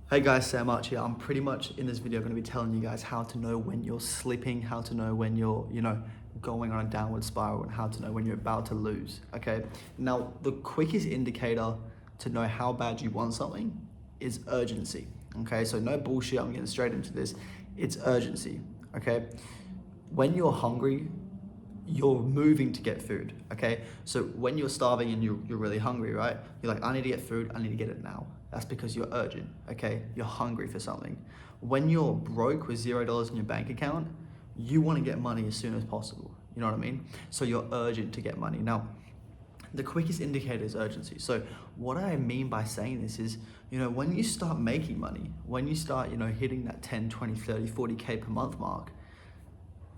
Hey guys, Sam Arch here. I'm pretty much in this video going to be telling you guys how to know when you're slipping, how to know when you're, going on a downward spiral, and how to know when you're about to lose. Okay. Now, the quickest indicator to know how bad you want something is urgency. Okay. So, no bullshit. I'm getting straight into this. It's urgency. Okay. When you're hungry, you're moving to get food, okay? So when you're starving and you're really hungry, right? You're like, I need to get food, I need to get it now. That's because you're urgent, okay? You're hungry for something. When you're broke with $0 in your bank account, you want to get money as soon as possible. You know what I mean? So you're urgent to get money. Now, the quickest indicator is urgency. So what I mean by saying this is, when you start making money, when you start, hitting that 10, 20, 30, 40K per month mark,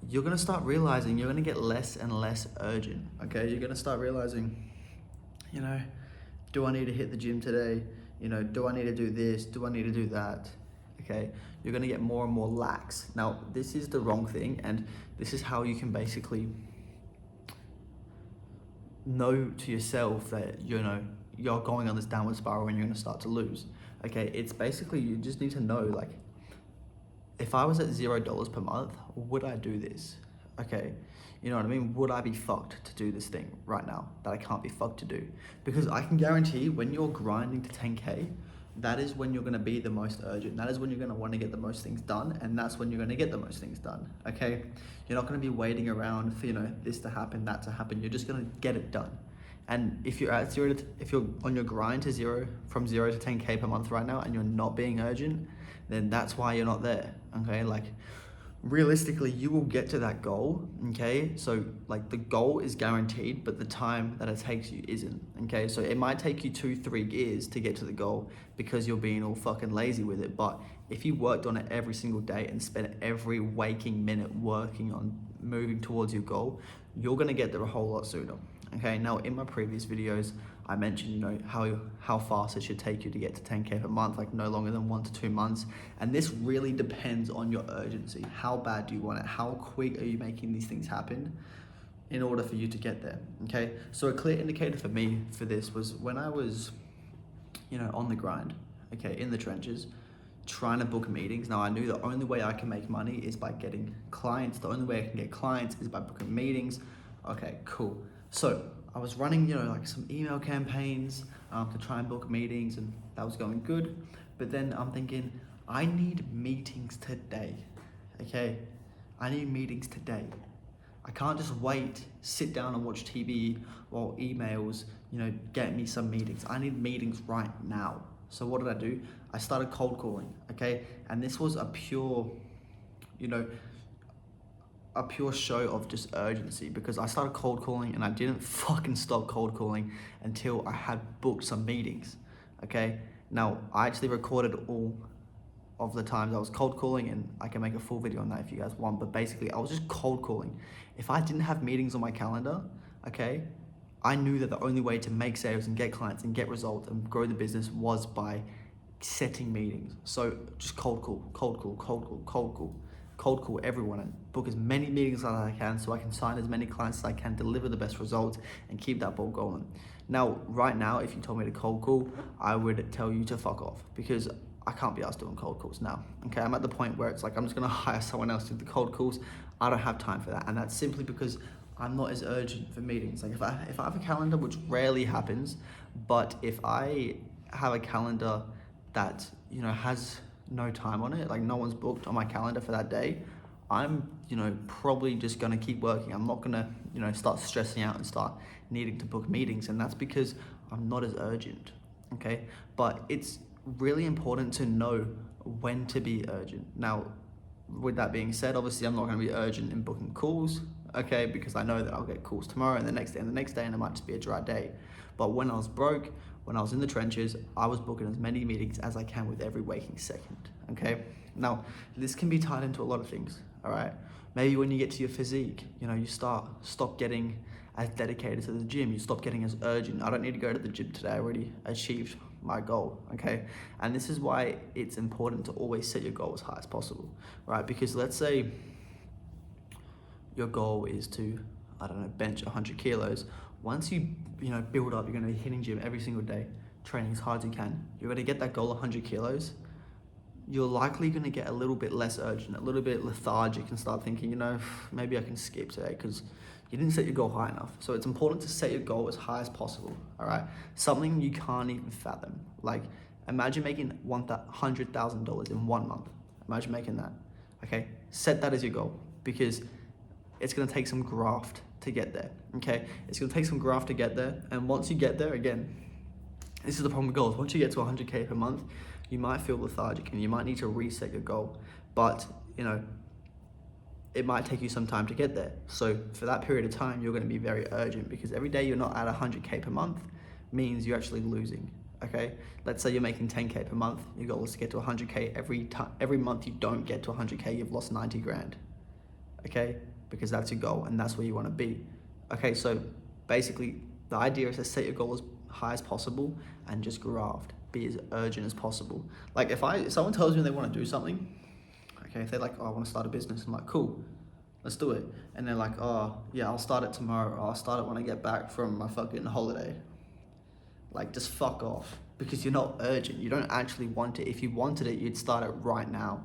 you're gonna start realizing you're gonna get less and less urgent, okay? You're gonna start realizing, do I need to hit the gym today? Do I need to do this? Do I need to do that? Okay, you're gonna get more and more lax. Now, this is the wrong thing, and this is how you can basically know to yourself that, you're going on this downward spiral and you're gonna start to lose. Okay, it's basically, you just need to know, like, if I was at $0 per month, would I do this? Okay, you know what I mean? Would I be fucked to do this thing right now that I can't be fucked to do? Because I can guarantee when you're grinding to 10K, that is when you're gonna be the most urgent. That is when you're gonna wanna get the most things done, and that's when you're gonna get the most things done, okay? You're not gonna be waiting around for, this to happen, that to happen. You're just gonna get it done. And if you're at if you're on your grind to from 0 to 10K per month right now, and you're not being urgent, then that's why you're not there. Okay, like realistically, you will get to that goal. Okay, so like the goal is guaranteed, but the time that it takes you isn't. Okay, so it might take you 2-3 years to get to the goal because you're being all fucking lazy with it. But if you worked on it every single day and spent every waking minute working on moving towards your goal, you're gonna get there a whole lot sooner. Okay, now in my previous videos, I mentioned, how fast it should take you to get to 10K per month, like no longer than 1 to 2 months. And this really depends on your urgency. How bad do you want it? How quick are you making these things happen in order for you to get there? Okay, so a clear indicator for me for this was when I was, on the grind, okay, in the trenches, trying to book meetings. Now I knew the only way I can make money is by getting clients. The only way I can get clients is by booking meetings. Okay, cool. So I was running, like some email campaigns to try and book meetings, and that was going good. But then I'm thinking, I need meetings today, okay? I need meetings today. I can't just wait, sit down and watch TV or emails, get me some meetings. I need meetings right now. So what did I do? I started cold calling, okay? And this was a pure, show of just urgency, because I started cold calling and I didn't fucking stop cold calling until I had booked some meetings, okay? Now, I actually recorded all of the times I was cold calling, and I can make a full video on that if you guys want, but basically I was just cold calling. If I didn't have meetings on my calendar, okay, I knew that the only way to make sales and get clients and get results and grow the business was by setting meetings. So just cold call, cold call, cold call, cold call, cold call everyone, and book as many meetings as I can so I can sign as many clients as I can, deliver the best results, and keep that ball going. Now, right now, if you told me to cold call, I would tell you to fuck off, because I can't be asked doing cold calls now. Okay, I'm at the point where it's like, I'm just gonna hire someone else to do the cold calls. I don't have time for that, and that's simply because I'm not as urgent for meetings. Like if I have a calendar, which rarely happens, but if I have a calendar that, has no time on it, like no one's booked on my calendar for that day, I'm, probably just gonna keep working. I'm not gonna, start stressing out and start needing to book meetings, and that's because I'm not as urgent, okay? But it's really important to know when to be urgent. Now, with that being said, obviously I'm not gonna be urgent in booking calls, okay? Because I know that I'll get calls tomorrow and the next day and the next day, and it might just be a dry day. But when I was broke, when I was in the trenches, I was booking as many meetings as I can with every waking second, okay? Now, this can be tied into a lot of things, all right? Maybe when you get to your physique, you stop getting as dedicated to the gym. You stop getting as urgent. I don't need to go to the gym today. I already achieved my goal, okay? And this is why it's important to always set your goal as high as possible, right? Because let's say your goal is to, I don't know, bench 100 kilos. Once you, build up, you're gonna be hitting gym every single day, training as hard as you can. You're gonna get that goal 100 kilos. you're likely going to get a little bit less urgent, a little bit lethargic, and start thinking, you know, maybe I can skip today because you didn't set your goal high enough. So it's important to set your goal as high as possible, all right? Something you can't even fathom. Like, imagine making $100,000 in 1 month. Imagine making that, okay? Set that as your goal, because it's gonna take some graft to get there, okay? It's gonna take some graft to get there, and once you get there, again, this is the problem with goals. Once you get to 100K per month, you might feel lethargic and you might need to reset your goal. But, you know, it might take you some time to get there. So for that period of time, you're gonna be very urgent, because every day you're not at 100K per month means you're actually losing, okay? Let's say you're making 10K per month. Your goal is to get to 100K. Every month you don't get to 100K, you've lost 90 grand, okay? Because that's your goal and that's where you wanna be. Okay, so basically the idea is to set your goal as high as possible and just graft, be as urgent as possible. Like if someone tells me they wanna do something, okay, if they're like, oh, I wanna start a business, I'm like, cool, let's do it. And they're like, oh yeah, I'll start it tomorrow, or I'll start it when I get back from my fucking holiday. Like, just fuck off, because you're not urgent. You don't actually want it. If you wanted it, you'd start it right now.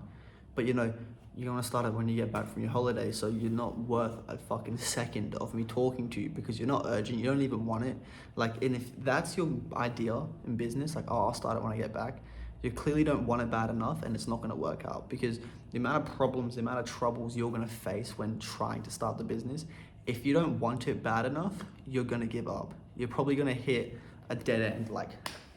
But you know, you want to start it when you get back from your holiday, so you're not worth a fucking second of me talking to you, because you're not urgent. You don't even want it. Like, and if that's your idea in business, like, oh, I'll start it when I get back, you clearly don't want it bad enough, and it's not going to work out, because the amount of problems, the amount of troubles you're going to face when trying to start the business, if you don't want it bad enough, you're going to give up. You're probably going to hit a dead end like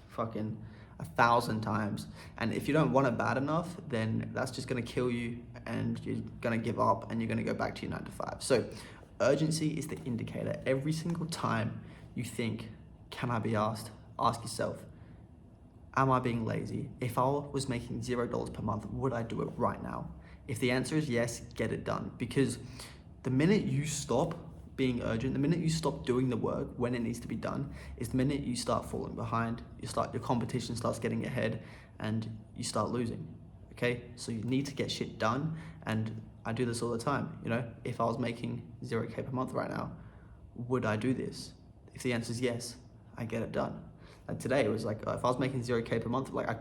fucking 1,000 times. And if you don't want it bad enough, then that's just gonna kill you, and you're gonna give up, and you're gonna go back to your 9 to 5. So urgency is the indicator. Every single time you think, can I be asked? Ask yourself, am I being lazy? If I was making $0 per month, would I do it right now? If the answer is yes, get it done. Because the minute you stop being urgent, the minute you stop doing the work when it needs to be done, is the minute you start falling behind. Your competition starts getting ahead, and you start losing. Okay, so you need to get shit done. And I do this all the time. You know, if I was making 0K per month right now, would I do this? If the answer is yes, I get it done. Like today, it was like, if I was making 0K per month, like I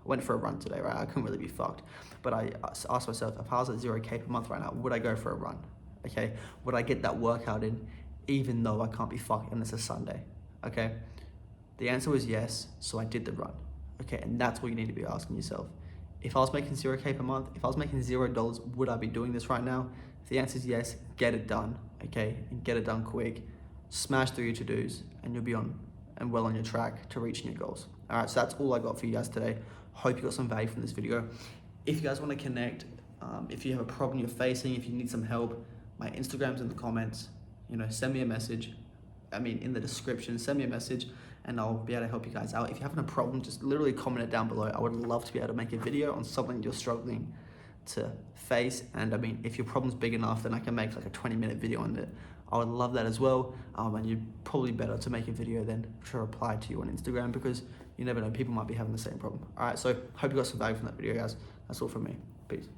went for a run today, right? I couldn't really be fucked. But I asked myself, if I was at 0K per month right now, would I go for a run? Okay, would I get that workout in, even though I can't be fucked and it's a Sunday? Okay, the answer was yes, so I did the run. Okay, and that's what you need to be asking yourself. If I was making 0K per month, if I was making $0, would I be doing this right now? If the answer is yes, get it done, okay, and get it done quick. Smash through your to-dos, and you'll be well on your track to reaching your goals. All right, so that's all I got for you guys today. Hope you got some value from this video. If you guys want to connect, if you have a problem you're facing, if you need some help, my Instagram's in the comments. You know, send me a message. In the description, send me a message, and I'll be able to help you guys out. If you're having a problem, just literally comment it down below. I would love to be able to make a video on something you're struggling to face. And if your problem's big enough, then I can make like a 20-minute video on it. I would love that as well. And you're probably better to make a video than to reply to you on Instagram, because you never know, people might be having the same problem. All right, so hope you got some value from that video, guys. That's all from me. Peace.